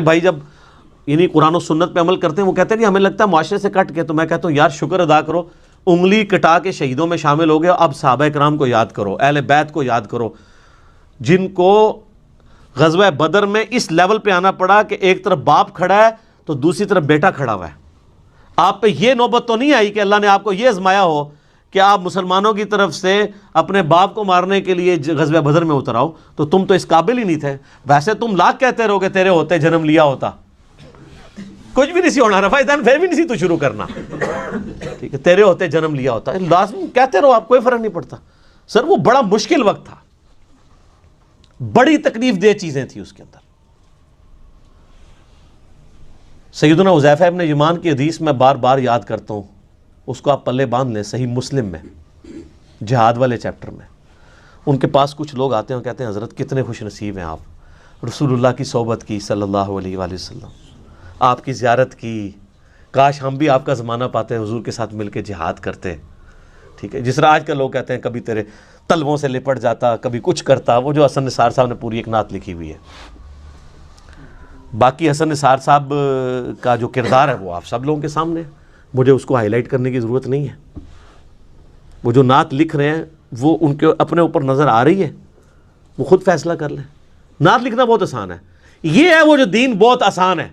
بھائی جب یعنی قرآن و سنت پہ عمل کرتے ہیں وہ کہتے ہیں کہ ہمیں لگتا ہے معاشرے سے کٹ کے، تو میں کہتا ہوں یار شکر ادا کرو، انگلی کٹا کے شہیدوں میں شامل ہو گئے، اب صحابہ کرام کو یاد کرو، اہل بیت کو یاد کرو، جن کو غزوہ بدر میں اس لیول پہ آنا پڑا کہ ایک طرف باپ کھڑا ہے تو دوسری طرف بیٹا کھڑا ہوا ہے۔ آپ پہ یہ نوبت تو نہیں آئی کہ اللہ نے آپ کو یہ آزمایا ہو کہ آپ مسلمانوں کی طرف سے اپنے باپ کو مارنے کے لیے غزوہ بدر میں اتر آؤ، تو تم تو اس قابل ہی نہیں تھے۔ ویسے تم لاکھ کہتے رہو کہ تیرے ہوتے جنم لیا ہوتا، کچھ بھی نہیں سی ہونا رفا دن، پھر بھی نہیں سی تو شروع کرنا، ٹھیک ہے، تیرے ہوتے جنم لیا ہوتا، لازم کہتے رہو، آپ کوئی فرق نہیں پڑتا۔ سر وہ بڑا مشکل وقت تھا، بڑی تکلیف دہ چیزیں تھیں اس کے اندر۔ سیدنا حذیفہ ابن یمان کی حدیث میں بار بار یاد کرتا ہوں، اس کو آپ پلے باندھ لیں، صحیح مسلم میں جہاد والے چیپٹر میں۔ ان کے پاس کچھ لوگ آتے ہیں اور کہتے ہیں حضرت کتنے خوش نصیب ہیں آپ، رسول اللہ کی صحبت کی صلی اللہ علیہ وآلہ وسلم، آپ کی زیارت کی، کاش ہم بھی آپ کا زمانہ پاتے حضور کے ساتھ مل کے جہاد کرتے، ٹھیک ہے، جس طرح آج کل لوگ کہتے ہیں کبھی تیرے تلووں سے لپٹ جاتا، کبھی کچھ کرتا۔ وہ جو حسن نثار صاحب نے پوری ایک نعت لکھی ہوئی ہے، باقی حسن نثار صاحب کا جو کردار ہے وہ آپ سب لوگوں کے سامنے ہے، مجھے اس کو ہائی لائٹ کرنے کی ضرورت نہیں ہے۔ وہ جو نعت لکھ رہے ہیں وہ ان کے اپنے اوپر نظر آ رہی ہے، وہ خود فیصلہ کر لیں۔ نعت لکھنا بہت آسان ہے، یہ ہے وہ جو دین بہت آسان ہے،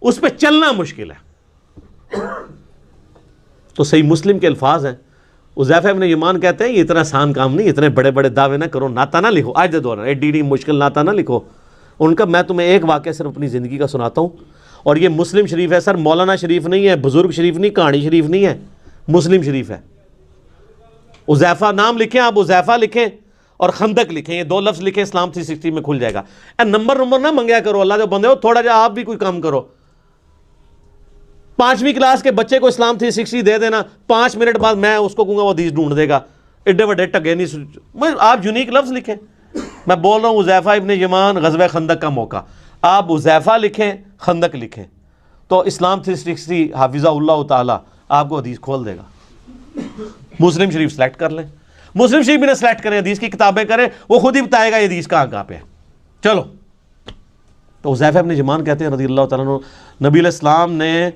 اس پہ چلنا مشکل ہے۔ تو صحیح مسلم کے الفاظ ہیں، حذیفہ ابن یمان کہتے ہیں یہ اتنا آسان کام نہیں، اتنے بڑے بڑے دعوے نہ کرو، نعتہ نہ لکھو، آج دے دور ایڈی مشکل نعتہ نہ لکھو۔ ان کا میں تمہیں ایک واقعہ صرف اپنی زندگی کا سناتا ہوں، اور یہ مسلم شریف ہے سر، مولانا شریف نہیں ہے، بزرگ شریف نہیں، کہانی شریف نہیں ہے، مسلم شریف ہے۔ حذیفہ نام لکھیں آپ، حذیفہ لکھیں اور خندق لکھیں، یہ دو لفظ لکھیں، اسلام 360 میں کھل جائے گا۔ نمبر نہ منگیا کرو، اللہ جو بندے ہو تھوڑا جا آپ بھی کوئی کام کرو۔ 5ویں کلاس کے بچے کو اسلام 360 دے دینا، 5 منٹ بعد میں اس کو کہوں گا وہ حدیث ڈھونڈ دے گا، ایڈے بڑے ٹگے نہیں۔ آپ یونیک لفظ لکھیں، میں بول رہا ہوں حذیفہ ابن یمان غزوہ خندق کا موقع، آپ حذیفہ لکھیں، خندق لکھیں، تو اسلام 360 حافظہ اللہ تعالی آپ کو حدیث کھول دے گا۔ مسلم شریف سلیکٹ کر لیں، مسلم شریف بھی نہ سلیکٹ کریں، حدیث کی کتابیں کریں، وہ خود ہی بتائے گا یہ حدیث کہاں پہ ہے۔ چلو، تو حذیفہ ابن یمان کہتے ہیں رضی اللہ تعالیٰ عنہ، نبی علیہ السلام نے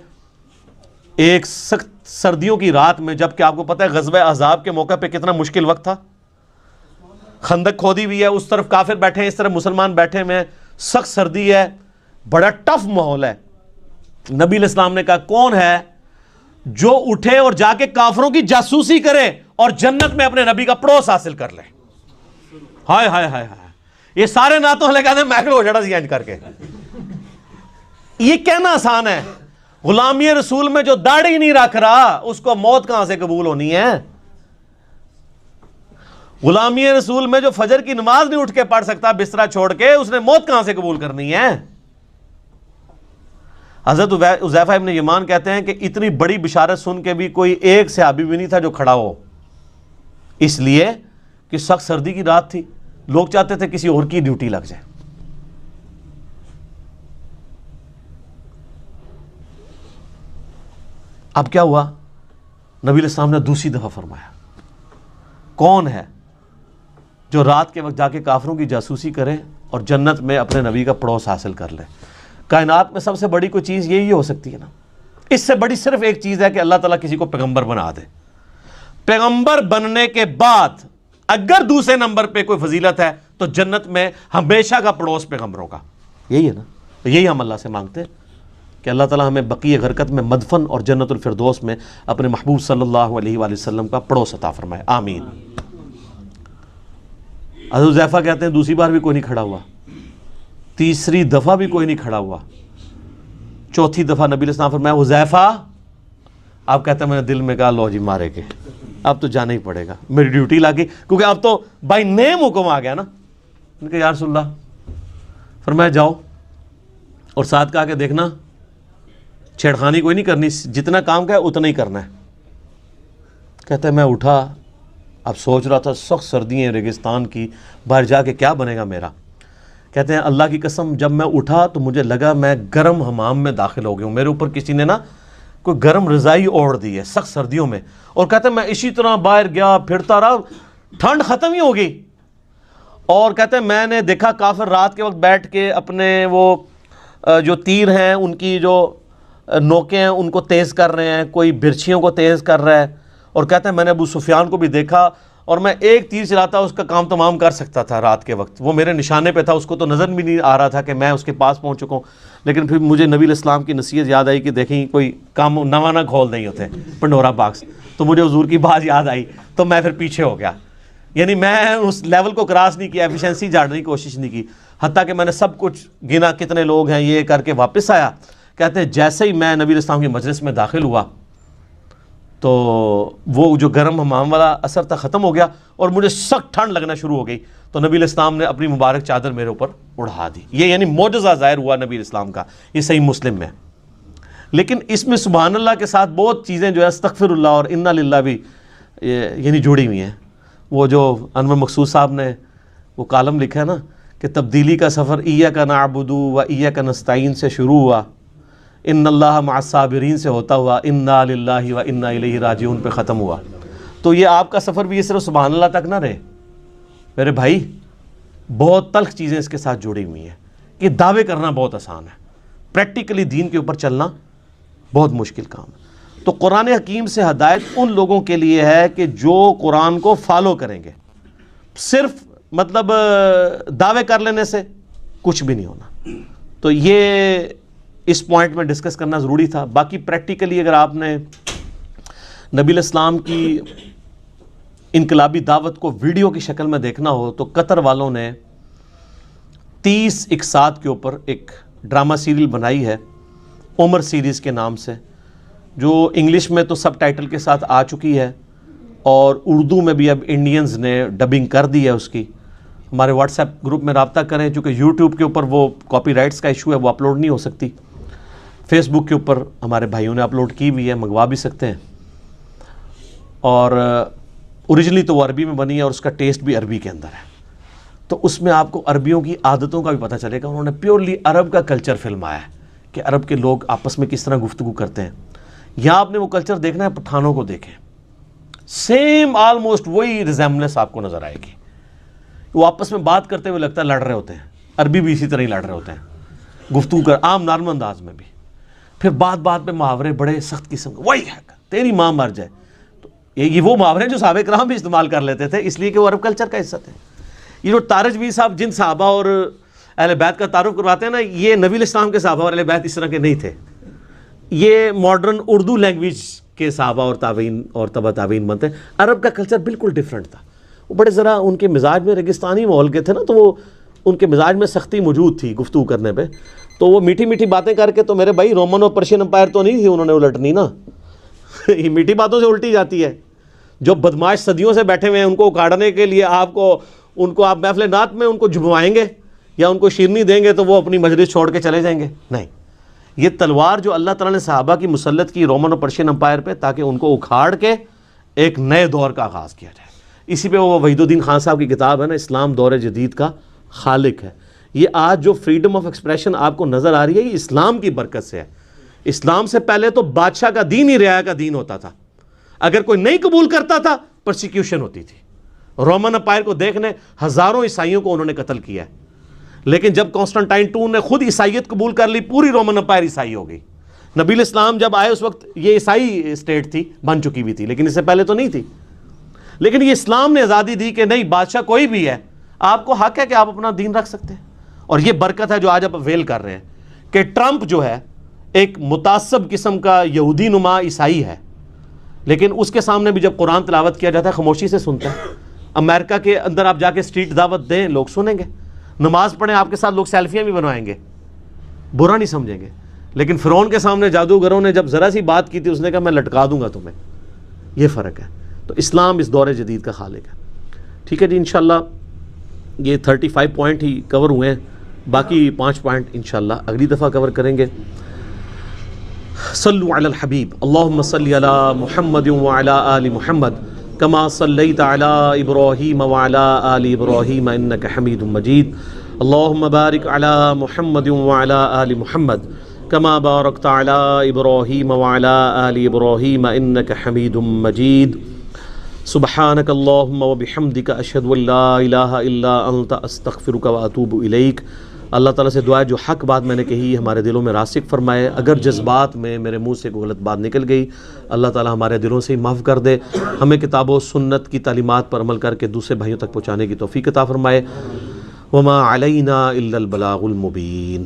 ایک سخت سردیوں کی رات میں، جب کہ آپ کو پتہ ہے غزوہ احزاب کے موقع پہ کتنا مشکل وقت تھا، خندق کھودی ہوئی ہے، اس طرف کافر بیٹھے ہیں، اس طرف مسلمان بیٹھے ہوئے، سخت سردی ہے، بڑا ٹف ماحول ہے۔ نبی علیہ السلام نے کہا کون ہے جو اٹھے اور جا کے کافروں کی جاسوسی کرے اور جنت میں اپنے نبی کا پڑوس حاصل کر لے۔ ہائے ہائے ہائے ہائے، یہ سارے نعتوں والے کہتے ہیں میں ہو جڑا سی کر کے۔ یہ کہنا آسان ہے، غلامی رسول میں جو داڑھی نہیں رکھ رہا اس کو موت کہاں سے قبول ہونی ہے؟ غلامی رسول میں جو فجر کی نماز نہیں اٹھ کے پڑھ سکتا بسترا چھوڑ کے، اس نے موت کہاں سے قبول کرنی ہے؟ حضرت حذیفہ ابن یمان کہتے ہیں کہ اتنی بڑی بشارت سن کے بھی کوئی ایک صحابی بھی نہیں تھا جو کھڑا ہو، اس لیے کہ سخت سردی کی رات تھی، لوگ چاہتے تھے کسی اور کی ڈیوٹی لگ جائے۔ اب کیا ہوا؟ نبی علیہ السلام نے دوسری دفعہ فرمایا کون ہے جو رات کے وقت جا کے کافروں کی جاسوسی کرے اور جنت میں اپنے نبی کا پڑوس حاصل کر لے۔ کائنات میں سب سے بڑی کوئی چیز یہی ہو سکتی ہے نا، اس سے بڑی صرف ایک چیز ہے کہ اللہ تعالیٰ کسی کو پیغمبر بنا دے۔ پیغمبر بننے کے بعد اگر دوسرے نمبر پہ کوئی فضیلت ہے تو جنت میں ہمیشہ کا پڑوس پیغمبروں کا، یہی ہے نا۔ تو یہی ہم اللہ سے مانگتے ہیں کہ اللہ تعالیٰ ہمیں بقیہ غرقت میں مدفن اور جنت الفردوس میں اپنے محبوب صلی اللہ علیہ وآلہ وسلم کا پڑوس عطا فرمائے، آمین۔ حضرت حذیفہ کہتے ہیں دوسری بار بھی کوئی نہیں کھڑا ہوا، تیسری دفعہ بھی کوئی نہیں کھڑا ہوا، چوتھی دفعہ نبی علیہ السلام فرمایا حذیفہ، آپ کہتے ہیں میں نے دل میں کہا لو جی مارے کے، اب تو جانا ہی پڑے گا، میری ڈیوٹی لگی، کیونکہ اب تو بائی نیم حکم آ گیا نا۔ ان کہ یا رسول اللہ، فرمایا جاؤ، اور ساتھ کہا کہ دیکھنا چھیڑخانی کوئی نہیں کرنی، جتنا کام کا ہے اتنا ہی کرنا ہے۔ کہتا ہے میں اٹھا، اب سوچ رہا تھا سخت سردی ہیں ریگستان کی، باہر جا کے کیا بنے گا میرا۔ کہتے ہیں اللہ کی قسم جب میں اٹھا تو مجھے لگا میں گرم حمام میں داخل ہو گیا ہوں، میرے اوپر کسی نے نا کوئی گرم رضائی اوڑھ دی ہے سخت سردیوں میں، اور کہتے ہیں میں اسی طرح باہر گیا پھرتا رہا، ٹھنڈ ختم ہی ہو گئی، اور کہتے ہیں میں نے دیکھا کافر رات کے وقت بیٹھ کے اپنے وہ جو تیر ہیں ان کی جو نوکیں ہیں ان کو تیز کر رہے ہیں، کوئی برچھیوں کو تیز کر رہا ہے، اور کہتے ہیں میں نے ابو سفیان کو بھی دیکھا اور میں ایک تیر چلاتا اس کا کام تمام کر سکتا تھا رات کے وقت، وہ میرے نشانے پہ تھا، اس کو تو نظر بھی نہیں آ رہا تھا کہ میں اس کے پاس پہنچ چکا ہوں۔ لیکن پھر مجھے نبی علیہ السلام کی نصیحت یاد آئی کہ دیکھیں کوئی کام نواں نہ کھول نہیں ہوتے پنڈورا باکس، تو مجھے حضور کی بات یاد آئی تو میں پھر پیچھے ہو گیا، یعنی میں اس لیول کو کراس نہیں کیا، ایفیشنسی جھاڑنے کی کوشش نہیں کی، حتیٰ کہ میں نے سب کچھ گنا کتنے لوگ ہیں یہ کر کے واپس آیا۔ کہتے ہیں جیسے ہی میں نبی علیہ السلام کی مجلس میں داخل ہوا تو وہ جو گرم حمام والا اثر تھا ختم ہو گیا اور مجھے سخت ٹھنڈ لگنا شروع ہو گئی، تو نبی علیہ السلام نے اپنی مبارک چادر میرے اوپر اڑا دی۔ یہ یعنی معجزہ ظاہر ہوا نبی علیہ السلام کا، یہ صحیح مسلم میں۔ لیکن اس میں سبحان اللہ کے ساتھ بہت چیزیں جو ہے استغفر اللہ اور انا للہ بھی یعنی جڑی ہوئی ہیں۔ وہ جو انور مقصود صاحب نے وہ کالم لکھا ہے نا کہ تبدیلی کا سفر ایاک نعبد و ایاک نستعین سے شروع ہوا، ان اللہ مع الصابرین سے ہوتا ہوا انا للہ و انا الیہ راجعون پہ ختم ہوا۔ تو یہ آپ کا سفر بھی یہ صرف سبحان اللہ تک نہ رہے میرے بھائی، بہت تلخ چیزیں اس کے ساتھ جڑی ہوئی ہیں کہ دعوے کرنا بہت آسان ہے، پریکٹیکلی دین کے اوپر چلنا بہت مشکل کام ہے۔ تو قرآن حکیم سے ہدایت ان لوگوں کے لیے ہے کہ جو قرآن کو فالو کریں گے، صرف مطلب دعوے کر لینے سے کچھ بھی نہیں ہونا۔ تو یہ اس پوائنٹ میں ڈسکس کرنا ضروری تھا۔ باقی پریکٹیکلی اگر آپ نے نبی علیہ السلام کی انقلابی دعوت کو ویڈیو کی شکل میں دیکھنا ہو تو قطر والوں نے 30 اقساط کے اوپر ایک ڈرامہ سیریل بنائی ہے عمر سیریز کے نام سے، جو انگلش میں تو سب ٹائٹل کے ساتھ آ چکی ہے اور اردو میں بھی اب انڈینز نے ڈبنگ کر دی ہے اس کی۔ ہمارے واٹس ایپ گروپ میں رابطہ کریں، چونکہ یوٹیوب کے اوپر وہ کاپی رائٹس کا ایشو ہے، وہ اپلوڈ نہیں ہو سکتی۔ فیس بک کے اوپر ہمارے بھائیوں نے اپلوڈ کی ہوئی ہے، منگوا بھی سکتے ہیں۔ اور اوریجنلی تو وہ عربی میں بنی ہے اور اس کا ٹیسٹ بھی عربی کے اندر ہے، تو اس میں آپ کو عربیوں کی عادتوں کا بھی پتہ چلے گا۔ انہوں نے پیورلی عرب کا کلچر فلم آیا ہے کہ عرب کے لوگ آپس میں کس طرح گفتگو کرتے ہیں۔ یہاں آپ نے وہ کلچر دیکھنا ہے، پٹھانوں کو دیکھیں، سیم آلموسٹ وہی ریزیمبلنس آپ کو نظر آئے گی۔ وہ آپس میں بات کرتے ہوئے لگتا ہے لڑ رہے ہوتے ہیں، عربی بھی اسی طرح ہی لڑ رہے ہوتے ہیں، گفتگو کر عام نارمل انداز میں بھی۔ پھر بات بات پہ محاورے بڑے سخت قسم کے، وہی ہے تیری ماں مر جائے، تو یہ وہ محاورے جو صحابہ کرام بھی استعمال کر لیتے تھے، اس لیے کہ وہ عرب کلچر کا حصہ تھے۔ یہ جو تارجوی صاحب جن صحابہ اور اہل بیت کا تعارف کرواتے ہیں نا، یہ نبی علیہ السلام کے صحابہ اور اہل بیت اس طرح کے نہیں تھے، یہ ماڈرن اردو لینگویج کے صحابہ اور تابعین اور تبع تابعین بنتے ہیں۔ عرب کا کلچر بالکل ڈیفرنٹ تھا، وہ بڑے ذرا ان کے مزاج میں ریگستانی ماحول کے تھے نا، تو وہ ان کے مزاج میں سختی موجود تھی گفتگو کرنے پہ، تو وہ میٹھی میٹھی باتیں کر کے، تو میرے بھائی رومن اور پرشین امپائر تو نہیں تھی انہوں نے الٹنی نا یہ میٹھی باتوں سے الٹی جاتی ہے۔ جو بدماش صدیوں سے بیٹھے ہوئے ہیں ان کو اکاڑنے کے لیے ان کو آپ محفل نعت میں ان کو جھموائیں گے یا ان کو شیرنی دیں گے تو وہ اپنی مجلس چھوڑ کے چلے جائیں گے؟ نہیں، یہ تلوار جو اللہ تعالیٰ نے صحابہ کی مسلط کی رومن اور پرشین امپائر پہ، تاکہ ان کو اکھاڑ کے ایک نئے دور کا آغاز کیا جائے۔ اسی پہ وہ وحید الدین خان صاحب کی کتاب ہے نا، اسلام دور جدید کا خالق ہے۔ یہ آج جو فریڈم آف ایکسپریشن آپ کو نظر آ رہی ہے، یہ اسلام کی برکت سے ہے۔ اسلام سے پہلے تو بادشاہ کا دین ہی رعایا کا دین ہوتا تھا، اگر کوئی نہیں قبول کرتا تھا پرسیکیوشن ہوتی تھی۔ رومن امپائر کو دیکھنے ہزاروں عیسائیوں کو انہوں نے قتل کیا ہے، لیکن جب کانسٹنٹائن II نے خود عیسائیت قبول کر لی، پوری رومن امپائر عیسائی ہو گئی۔ نبی علیہ السلام جب آئے اس وقت یہ عیسائی اسٹیٹ تھی، بن چکی ہوئی تھی، لیکن اس سے پہلے تو نہیں تھی۔ لیکن یہ اسلام نے آزادی دی کہ نہیں، بادشاہ کوئی بھی ہے، آپ کو حق ہے کہ آپ اپنا دین رکھ سکتے ہیں۔ اور یہ برکت ہے جو آج آپ اویل کر رہے ہیں کہ ٹرمپ جو ہے ایک متعصب قسم کا یہودی نما عیسائی ہے، لیکن اس کے سامنے بھی جب قرآن تلاوت کیا جاتا ہے خاموشی سے سنتا ہے۔ امریکہ کے اندر آپ جا کے اسٹریٹ دعوت دیں، لوگ سنیں گے، نماز پڑھیں آپ کے ساتھ، لوگ سیلفیاں بھی بنوائیں گے، برا نہیں سمجھیں گے۔ لیکن فرعون کے سامنے جادوگروں نے جب ذرا سی بات کی تھی، اس نے کہا میں لٹکا دوں گا تمہیں۔ یہ فرق ہے۔ تو اسلام اس دور جدید کا خالق ہے۔ ٹھیک ہے جی، انشاءاللہ یہ 35 پوائنٹ ہی کور ہوئے ہیں، باقی 5 پوائنٹ انشاءاللہ اگلی دفعہ کور کریں گے۔ صلوا علی الحبیب، اللہم صلی علی محمد وعلی آل محمد کما صلیت علی ابراہیم وعلی آل ابراہیم انک حمید مجید، اللہم بارک علی محمد وعلی آل محمد کما بارکت علی ابراہیم وعلی آل ابراہیم انک حمید مجید۔ سبحانک اللہم وبحمدک اشہد ان لا الہ الا انت استغفرک واتوب الیک۔ اللہ تعالیٰ سے دعا ہے جو حق بات میں نے کہی ہمارے دلوں میں راسخ فرمائے، اگر جذبات میں میرے منہ سے کوئی غلط بات نکل گئی اللہ تعالیٰ ہمارے دلوں سے ہی معاف کر دے، ہمیں کتاب و سنت کی تعلیمات پر عمل کر کے دوسرے بھائیوں تک پہنچانے کی توفیق عطا فرمائے۔ وما علینا الا البلاغ المبین۔